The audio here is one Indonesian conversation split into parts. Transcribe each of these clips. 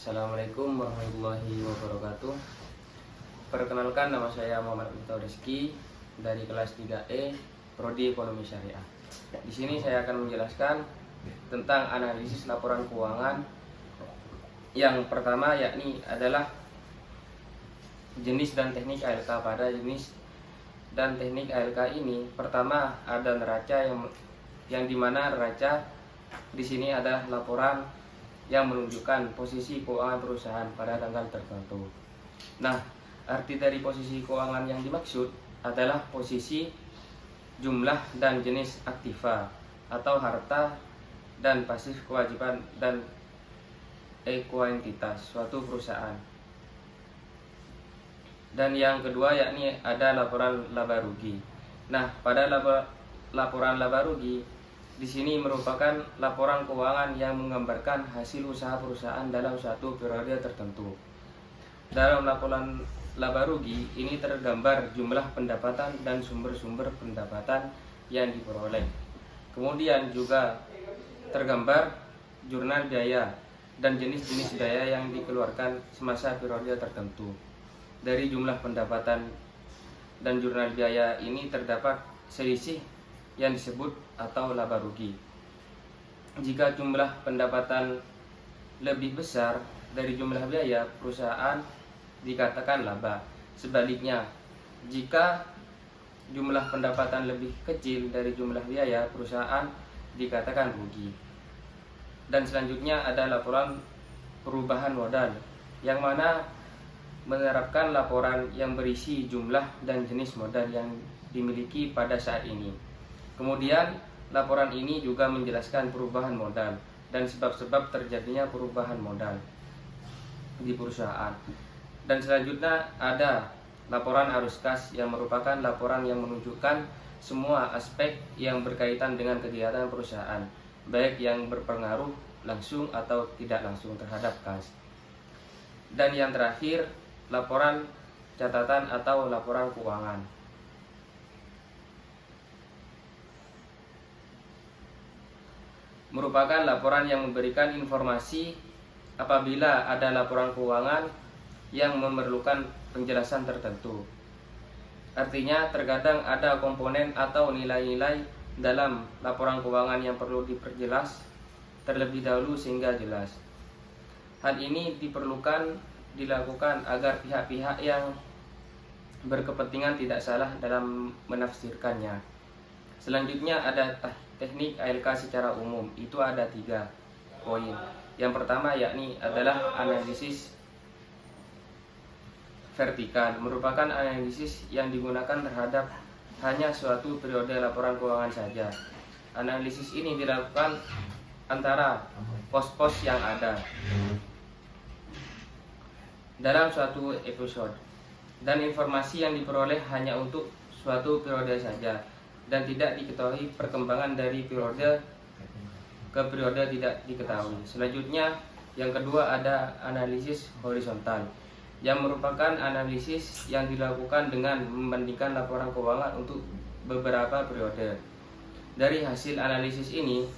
Assalamualaikum warahmatullahi wabarakatuh. Perkenalkan, nama saya Muhammad Miftahul Rizky dari kelas 3E Prodi Ekonomi Syariah. Di sini saya akan menjelaskan tentang analisis laporan keuangan. Yang pertama yakni adalah jenis dan teknik ALK. Pada jenis dan teknik ALK ini, pertama ada neraca yang dimana neraca di sini adalah laporan yang menunjukkan posisi keuangan perusahaan pada tanggal tertentu. Nah, arti dari posisi keuangan yang dimaksud adalah posisi, jumlah, dan jenis aktiva atau harta dan pasif, kewajiban dan ekuentitas suatu perusahaan. Dan yang kedua yakni ada laporan laba rugi. Nah, pada laporan laba rugi di sini merupakan laporan keuangan yang menggambarkan hasil usaha perusahaan dalam suatu periode tertentu. Dalam laporan laba rugi ini tergambar jumlah pendapatan dan sumber-sumber pendapatan yang diperoleh. Kemudian juga tergambar jurnal biaya dan jenis-jenis biaya yang dikeluarkan semasa periode tertentu. Dari jumlah pendapatan dan jurnal biaya ini terdapat selisih yang disebut atau laba rugi. Jika jumlah pendapatan lebih besar dari jumlah biaya, perusahaan dikatakan laba. Sebaliknya, jika jumlah pendapatan lebih kecil dari jumlah biaya, perusahaan dikatakan rugi. Dan selanjutnya ada laporan perubahan modal, yang mana menerapkan laporan yang berisi jumlah dan jenis modal yang dimiliki pada saat ini. Kemudian laporan ini juga menjelaskan perubahan modal dan sebab-sebab terjadinya perubahan modal di perusahaan. Dan selanjutnya ada laporan arus kas, yang merupakan laporan yang menunjukkan semua aspek yang berkaitan dengan kegiatan perusahaan, baik yang berpengaruh langsung atau tidak langsung terhadap kas. Dan yang terakhir, laporan catatan atau laporan keuangan. Merupakan laporan yang memberikan informasi apabila ada laporan keuangan yang memerlukan penjelasan tertentu. Artinya, terkadang ada komponen atau nilai-nilai dalam laporan keuangan yang perlu diperjelas terlebih dahulu sehingga jelas. Hal ini dilakukan agar pihak-pihak yang berkepentingan tidak salah dalam menafsirkannya. Selanjutnya ada teknik ALK secara umum. Itu ada 3 poin. Yang pertama yakni adalah analisis vertikal. Merupakan analisis yang digunakan terhadap hanya suatu periode laporan keuangan saja. Analisis ini dilakukan antara pos-pos yang ada dalam suatu episode, dan informasi yang diperoleh hanya untuk suatu periode saja, dan tidak diketahui perkembangan dari periode ke periode tidak diketahui. Selanjutnya, yang kedua ada analisis horizontal, yang merupakan analisis yang dilakukan dengan membandingkan laporan keuangan untuk beberapa periode. Dari hasil analisis ini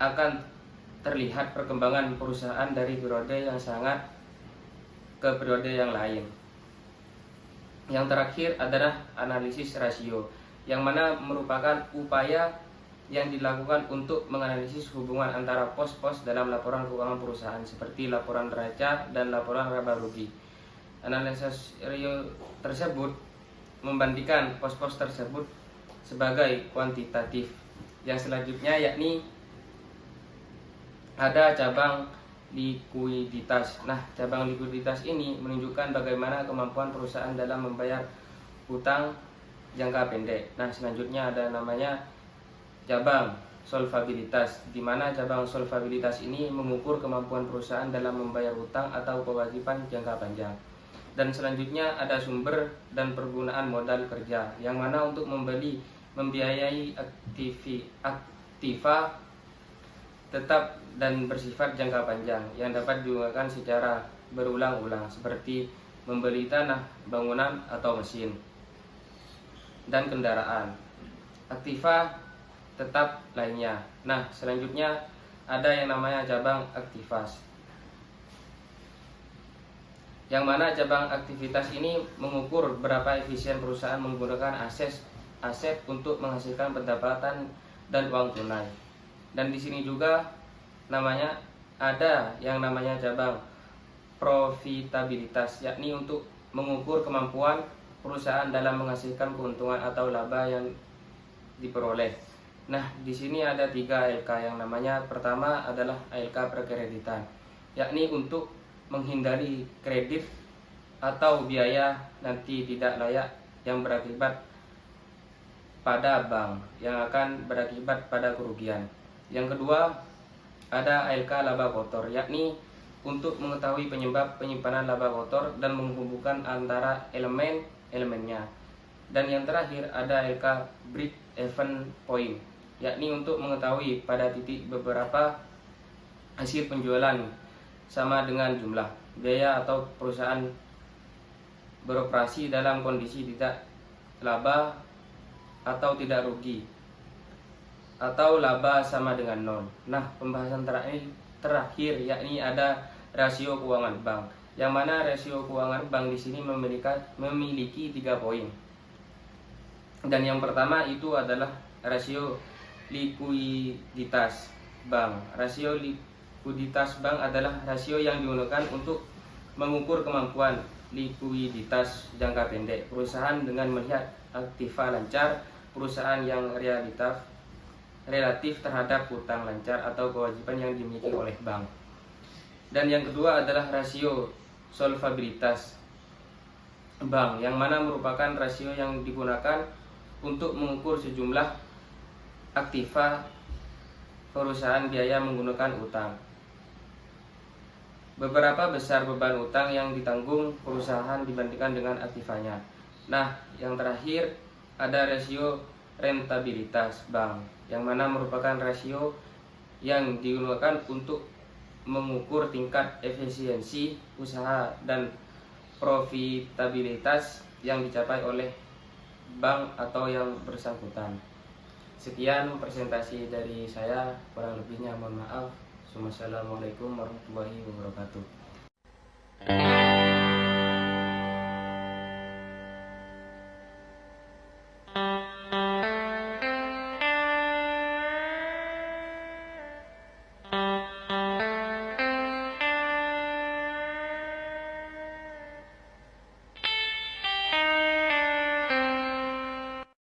akan terlihat perkembangan perusahaan dari periode yang sangat ke periode yang lain. Yang terakhir adalah analisis rasio, yang mana merupakan upaya yang dilakukan untuk menganalisis hubungan antara pos-pos dalam laporan keuangan perusahaan seperti laporan neraca dan laporan laba rugi. Analisis rasio tersebut membandingkan pos-pos tersebut sebagai kuantitatif. Yang selanjutnya yakni ada cabang likuiditas. Nah, cabang likuiditas ini menunjukkan bagaimana kemampuan perusahaan dalam membayar hutang jangka pendek. Nah, selanjutnya ada namanya cabang solvabilitas, di mana cabang solvabilitas ini mengukur kemampuan perusahaan dalam membayar hutang atau kewajiban jangka panjang. Dan selanjutnya ada sumber dan pergunaan modal kerja, yang mana untuk membiayai aktiva tetap dan bersifat jangka panjang yang dapat digunakan secara berulang-ulang, seperti membeli tanah, bangunan, atau mesin dan kendaraan, aktiva tetap lainnya. Nah, selanjutnya ada yang namanya cabang aktivas. yang mana cabang aktivitas ini mengukur berapa efisien perusahaan menggunakan aset untuk menghasilkan pendapatan dan uang tunai. Dan di sini juga namanya ada yang namanya cabang profitabilitas, yakni untuk mengukur kemampuan perusahaan dalam menghasilkan keuntungan atau laba yang diperoleh. Nah, di sini ada 3 ALK. Yang namanya pertama adalah ALK perkreditan, yakni untuk menghindari kredit atau biaya nanti tidak layak yang berakibat pada bank yang akan berakibat pada kerugian. Yang kedua ada ALK laba kotor, yakni untuk mengetahui penyebab penyimpanan laba kotor dan menghubungkan antara elemennya. Dan yang terakhir ada ALK break even point, yakni untuk mengetahui pada titik beberapa hasil penjualan sama dengan jumlah biaya atau perusahaan beroperasi dalam kondisi tidak laba atau tidak rugi atau laba sama dengan nol. Nah, pembahasan terakhir yakni ada rasio keuangan bank, yang mana rasio keuangan bank di sini memiliki 3 poin. Dan yang pertama itu adalah rasio likuiditas bank. Rasio likuiditas bank adalah rasio yang digunakan untuk mengukur kemampuan likuiditas jangka pendek perusahaan dengan melihat aktiva lancar perusahaan yang relatif terhadap hutang lancar atau kewajiban yang dimiliki oleh bank. Dan yang kedua adalah rasio solvabilitas bank, yang mana merupakan rasio yang digunakan untuk mengukur sejumlah aktiva perusahaan biaya menggunakan utang. Beberapa besar beban utang yang ditanggung perusahaan dibandingkan dengan aktivanya. Nah, yang terakhir ada rasio rentabilitas bank, yang mana merupakan rasio yang digunakan untuk mengukur tingkat efisiensi usaha dan profitabilitas yang dicapai oleh bank atau yang bersangkutan. Sekian presentasi dari saya, kurang lebihnya mohon maaf. Wassalamualaikum warahmatullahi wabarakatuh.